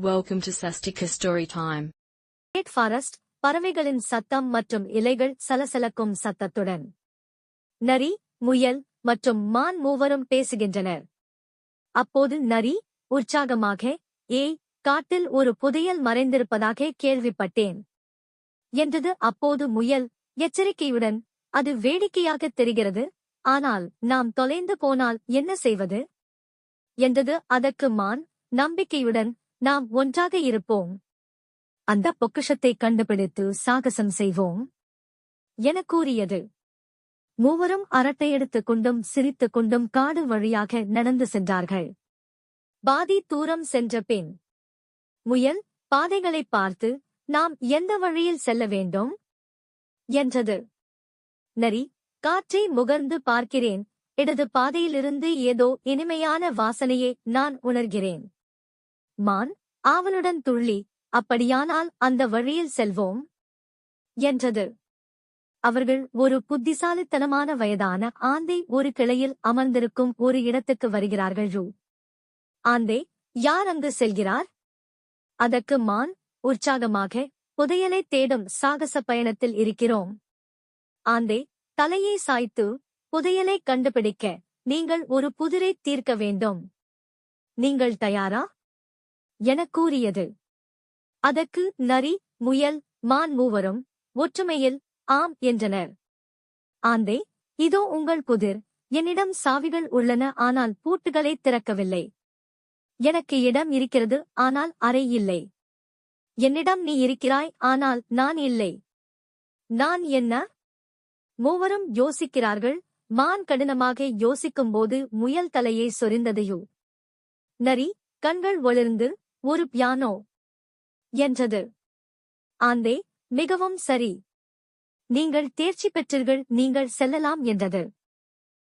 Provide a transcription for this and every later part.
Welcome to Sastika Story Time. Great Forest, பறவைகளின் சத்தம் மற்றும் இலைகள் சலசலக்கும் சத்தத்துடன். நரி, முயல் மற்றும் மான் மூவரும் பேசுகின்றனர். அப்போது நரி, உற்சாகமாக, ஏய், காட்டில் ஒரு புதையல் மறைந்திருப்பதாக கேள்விப்பட்டேன் என்றது. அப்போது முயல், எச்சரிக்கையுடன், அது வேடிக்கையாகத் தெரிகிறது, ஆனால் நாம் தொலைந்து போனால் என்ன செய்வது என்றது. அதற்கு மான், நம்பிக்கையுடன், நாம் ஒன்றாக இருப்போம். அந்த பொக்கிஷத்தை கண்டுபிடித்து சாகசம் செய்வோம் என கூறியது. மூவரும் அரட்டையெடுத்துக் கொண்டும் சிரித்துக் கொண்டும் காடு வழியாக நடந்து சென்றார்கள். பாதி தூரம் சென்ற பின் முயல் பாதைகளைப் பார்த்து, நாம் எந்த வழியில் செல்ல வேண்டும் என்றது. நரி, காற்றை முகர்ந்து பார்க்கிறேன், இடது பாதையிலிருந்து ஏதோ இனிமையான வாசனையை நான் உணர்கிறேன். மான், ஆவலுடன் துள்ளி, அப்படியானால் அந்த வழியில் செல்வோம் என்றது. அவர்கள் ஒரு புத்திசாலித்தனமான வயதான ஆந்தை ஒரு கிளையில் அமர்ந்திருக்கும் ஒரு இடத்துக்கு வருகிறார்கள். ஆந்தை, யார் அங்கு செல்கிறார்? அதற்கு மான், உற்சாகமாக, புதையலை தேடும் சாகச பயணத்தில் இருக்கிறோம். ஆந்தை, தலையை சாய்த்து, புதையலை கண்டுபிடிக்க நீங்கள் ஒரு புதிரை தீர்க்க வேண்டும். நீங்கள் தயாரா எனக் கூறியது. அதற்கு நரி, முயல், மான் மூவரும் ஒற்றுமையில் ஆம் என்றனர். ஆந்தை, இதோ உங்கள் புதிர், என்னிடம் சாவிகள் உள்ளன, ஆனால் பூட்டுகளை திறக்கவில்லை. எனக்கு இடம் இருக்கிறது, ஆனால் அறை இல்லை. என்னிடம் நீ இருக்கிறாய், ஆனால் நான் இல்லை. நான் என்ன? மூவரும் யோசிக்கிறார்கள். மான் கடினமாக யோசிக்கும்போது முயல் தலையை சொரிந்ததையோ. நரி, கண்கள் ஒளிர்ந்து, ஒரு பியானோ என்றது. ஆந்தை, மிகவும் சரி, நீங்கள் தேர்ச்சி பெற்றீர்கள், நீங்கள் செல்லலாம் என்றது.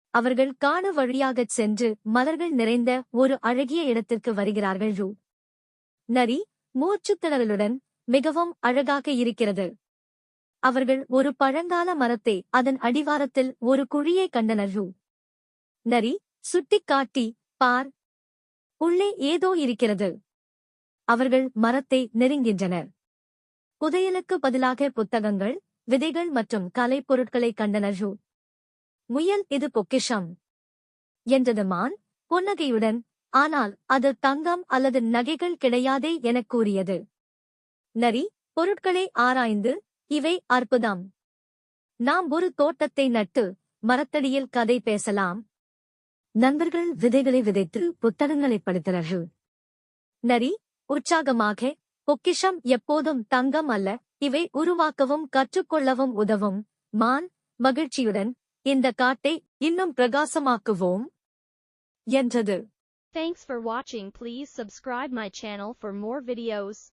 அவர்கள் காடு வழியாகச் சென்று மலர்கள் நிறைந்த ஒரு அழகிய இடத்திற்கு வருகிறார்கள். நரி, மூச்சுத்திணறலுடன், மிகவும் அழகாக இருக்கிறது. அவர்கள் ஒரு பழங்கால மரத்தை அதன் அடிவாரத்தில் ஒரு குழியை கண்டனர். நரி, சுட்டிக்காட்டி, பார், உள்ளே ஏதோ இருக்கிறது. அவர்கள் மரத்தை நெருங்கின்றனர். புதையலுக்கு பதிலாக புத்தகங்கள், விதைகள் மற்றும் கலைப் பொருட்களை கண்டனர். முயல், இது பொக்கிஷம் என்றது. மான், புன்னகையுடன், ஆனால் அது தங்கம் அல்லது நகைகள் கிடையாதே எனக் கூறியது. நரி, பொருட்களை ஆராய்ந்து, இவை அற்புதம். நாம் ஒரு தோட்டத்தை நட்டு மரத்தடியில் கதை பேசலாம். நண்பர்கள் விதைகளை விதைத்து புத்தகங்களை படித்தனர். நரி, உற்சாகமாக, பொக்கிஷம் எப்போதும் தங்கம் அல்ல, இவை உருவாக்கவும் கற்றுக்கொள்ளவும் உதவும். மான், மகிழ்ச்சியுடன், இந்த காட்டை இன்னும் பிரகாசமாக்குவோம் என்றது. Thanks for watching. Please subscribe my channel for more videos.